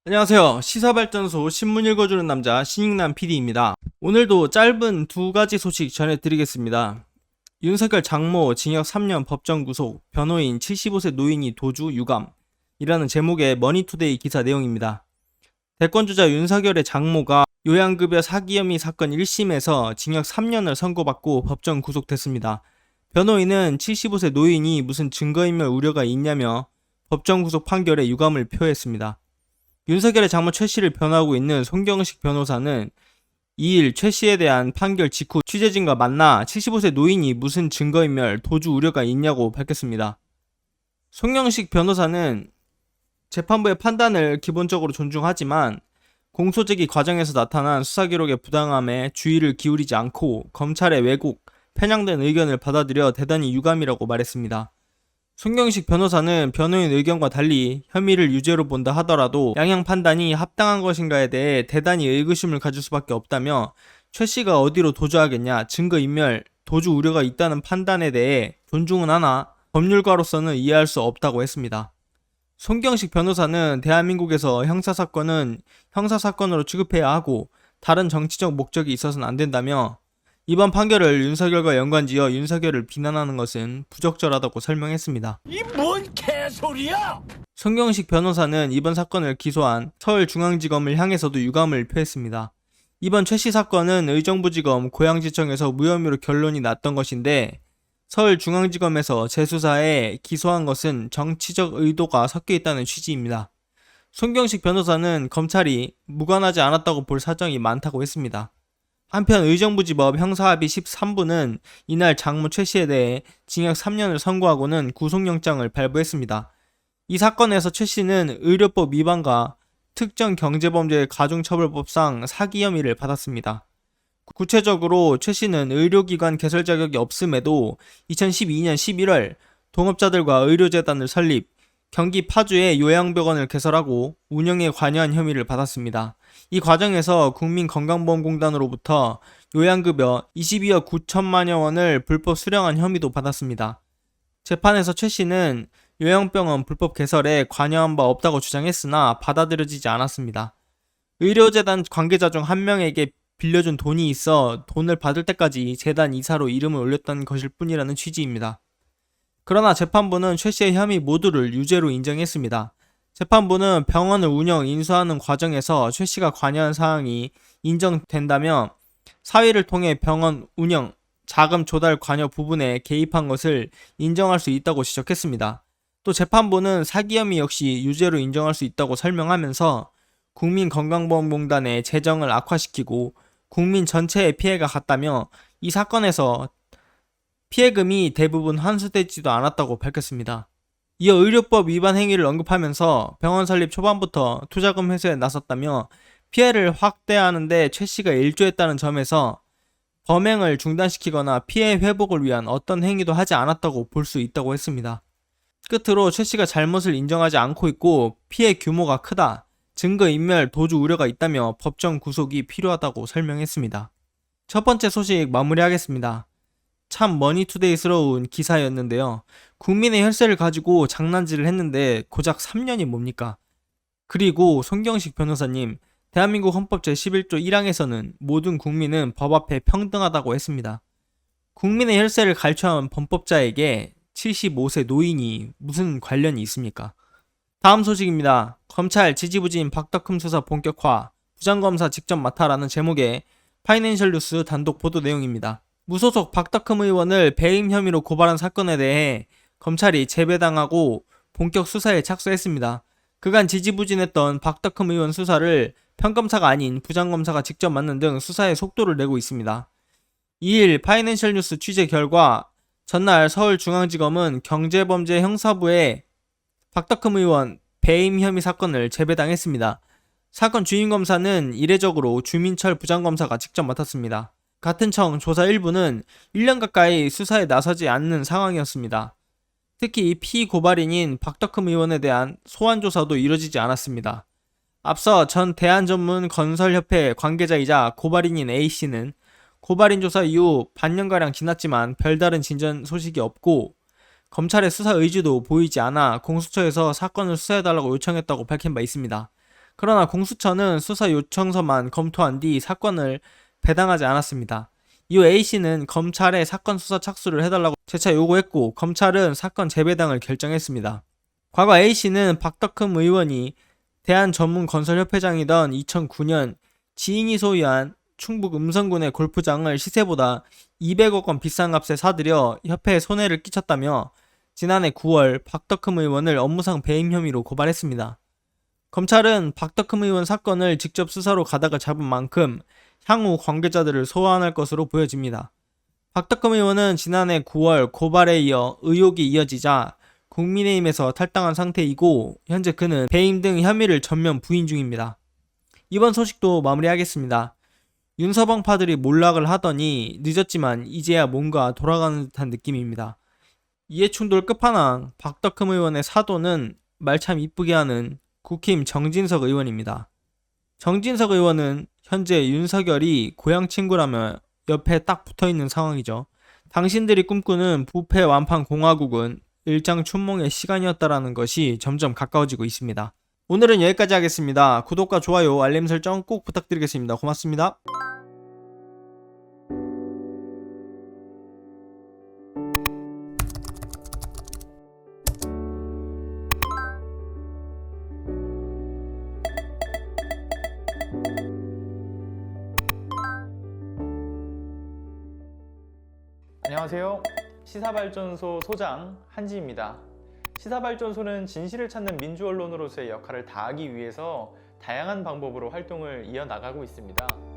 안녕하세요. 시사발전소 신문 읽어주는 남자 신익남 PD입니다. 오늘도 짧은 두 가지 소식 전해드리겠습니다. 윤석열 장모 징역 3년 법정 구속, 변호인 75세 노인이 도주 유감이라는 제목의 머니투데이 기사 내용입니다. 대권주자 윤석열의 장모가 요양급여 사기 혐의 사건 1심에서 징역 3년을 선고받고 법정 구속됐습니다. 변호인은 75세 노인이 무슨 증거인멸 우려가 있냐며 법정 구속 판결에 유감을 표했습니다. 윤석열의 장모 최 씨를 변호하고 있는 송경식 변호사는 2일 최 씨에 대한 판결 직후 취재진과 만나 75세 노인이 무슨 증거인멸, 도주 우려가 있냐고 밝혔습니다. 송경식 변호사는 재판부의 판단을 기본적으로 존중하지만 공소제기 과정에서 나타난 수사기록의 부당함에 주의를 기울이지 않고 검찰의 왜곡, 편향된 의견을 받아들여 대단히 유감이라고 말했습니다. 송경식 변호사는 변호인 의견과 달리 혐의를 유죄로 본다 하더라도 양형 판단이 합당한 것인가에 대해 대단히 의구심을 가질 수밖에 없다며 최 씨가 어디로 도주하겠냐, 증거인멸, 도주 우려가 있다는 판단에 대해 존중은 하나 법률가로서는 이해할 수 없다고 했습니다. 송경식 변호사는 대한민국에서 형사사건은 형사사건으로 취급해야 하고 다른 정치적 목적이 있어서는 안 된다며 이번 판결을 윤석열과 연관지어 윤석열을 비난하는 것은 부적절하다고 설명했습니다. 이 뭔 개소리야! 송경식 변호사는 이번 사건을 기소한 서울중앙지검을 향해서도 유감을 표했습니다. 이번 최 씨 사건은 의정부지검 고양지청에서 무혐의로 결론이 났던 것인데 서울중앙지검에서 재수사에 기소한 것은 정치적 의도가 섞여 있다는 취지입니다. 송경식 변호사는 검찰이 무관하지 않았다고 볼 사정이 많다고 했습니다. 한편 의정부지법 형사합의 13부는 이날 장모 최 씨에 대해 징역 3년을 선고하고는 구속영장을 발부했습니다. 이 사건에서 최 씨는 의료법 위반과 특정경제범죄 가중처벌법상 사기 혐의를 받았습니다. 구체적으로 최 씨는 의료기관 개설 자격이 없음에도 2012년 11월 동업자들과 의료재단을 설립, 경기 파주에 요양병원을 개설하고 운영에 관여한 혐의를 받았습니다. 이 과정에서 국민건강보험공단으로부터 요양급여 22억 9천만여 원을 불법 수령한 혐의도 받았습니다. 재판에서 최 씨는 요양병원 불법 개설에 관여한 바 없다고 주장했으나 받아들여지지 않았습니다. 의료재단 관계자 중 한 명에게 빌려준 돈이 있어 돈을 받을 때까지 재단 이사로 이름을 올렸던 것일 뿐이라는 취지입니다. 그러나 재판부는 최 씨의 혐의 모두를 유죄로 인정했습니다. 재판부는 병원을 운영, 인수하는 과정에서 최 씨가 관여한 사항이 인정된다면 사위를 통해 병원 운영, 자금 조달 관여 부분에 개입한 것을 인정할 수 있다고 지적했습니다. 또 재판부는 사기 혐의 역시 유죄로 인정할 수 있다고 설명하면서 국민건강보험공단의 재정을 악화시키고 국민 전체에 피해가 갔다며 이 사건에서 피해금이 대부분 환수되지도 않았다고 밝혔습니다. 이어 의료법 위반 행위를 언급하면서 병원 설립 초반부터 투자금 회수에 나섰다며 피해를 확대하는데 최 씨가 일조했다는 점에서 범행을 중단시키거나 피해 회복을 위한 어떤 행위도 하지 않았다고 볼 수 있다고 했습니다. 끝으로 최 씨가 잘못을 인정하지 않고 있고 피해 규모가 크다, 증거인멸, 도주 우려가 있다며 법정 구속이 필요하다고 설명했습니다. 첫 번째 소식 마무리하겠습니다. 참 머니투데이스러운 기사였는데요. 국민의 혈세를 가지고 장난질을 했는데 고작 3년이 뭡니까? 그리고 송경식 변호사님, 대한민국 헌법 제11조 1항에서는 모든 국민은 법 앞에 평등하다고 했습니다. 국민의 혈세를 갈취한 범법자에게 75세 노인이 무슨 관련이 있습니까? 다음 소식입니다. 검찰 지지부진 박덕흠 수사 본격화, 부장검사 직접 맡아라는 제목의 파이낸셜 뉴스 단독 보도 내용입니다. 무소속 박덕흠 의원을 배임 혐의로 고발한 사건에 대해 검찰이 재배당하고 본격 수사에 착수했습니다. 그간 지지부진했던 박덕흠 의원 수사를 평검사가 아닌 부장검사가 직접 맡는 등 수사에 속도를 내고 있습니다. 2일 파이낸셜 뉴스 취재 결과 전날 서울중앙지검은 경제범죄 형사부에 박덕흠 의원 배임 혐의 사건을 재배당했습니다. 사건 주임검사는 이례적으로 주민철 부장검사가 직접 맡았습니다. 같은 청 조사 일부는 1년 가까이 수사에 나서지 않는 상황이었습니다. 특히 피고발인인 박덕흠 의원에 대한 소환조사도 이뤄지지 않았습니다. 앞서 전 대한전문건설협회 관계자이자 고발인인 A씨는 고발인 조사 이후 반년가량 지났지만 별다른 진전 소식이 없고 검찰의 수사 의지도 보이지 않아 공수처에서 사건을 수사해달라고 요청했다고 밝힌 바 있습니다. 그러나 공수처는 수사 요청서만 검토한 뒤 사건을 배당하지 않았습니다. 이후 A씨는 검찰에 사건 수사 착수를 해달라고 재차 요구했고 검찰은 사건 재배당을 결정했습니다. 과거 A씨는 박덕흠 의원이 대한전문건설협회장이던 2009년 지인이 소유한 충북 음성군의 골프장을 시세보다 200억 원 비싼 값에 사들여 협회에 손해를 끼쳤다며 지난해 9월 박덕흠 의원을 업무상 배임 혐의로 고발했습니다. 검찰은 박덕흠 의원 사건을 직접 수사로 가닥을 잡은 만큼 향후 관계자들을 소환할 것으로 보여집니다. 박덕흠 의원은 지난해 9월 고발에 이어 의혹이 이어지자 국민의힘에서 탈당한 상태이고 현재 그는 배임 등 혐의를 전면 부인 중입니다. 이번 소식도 마무리하겠습니다. 윤서방파들이 몰락을 하더니 늦었지만 이제야 뭔가 돌아가는 듯한 느낌입니다. 이해충돌 끝판왕 박덕흠 의원의 사도는 말 참 이쁘게 하는 국힘 정진석 의원입니다. 정진석 의원은 현재 윤석열이 고향 친구라며 옆에 딱 붙어있는 상황이죠. 당신들이 꿈꾸는 부패 완판 공화국은 일장춘몽의 시간이었다라는 것이 점점 가까워지고 있습니다. 오늘은 여기까지 하겠습니다. 구독과 좋아요, 알림 설정 꼭 부탁드리겠습니다. 고맙습니다. 안녕하세요. 시사발전소 소장 한지입니다. 시사발전소는 진실을 찾는 민주언론으로서의 역할을 다하기 위해서 다양한 방법으로 활동을 이어나가고 있습니다.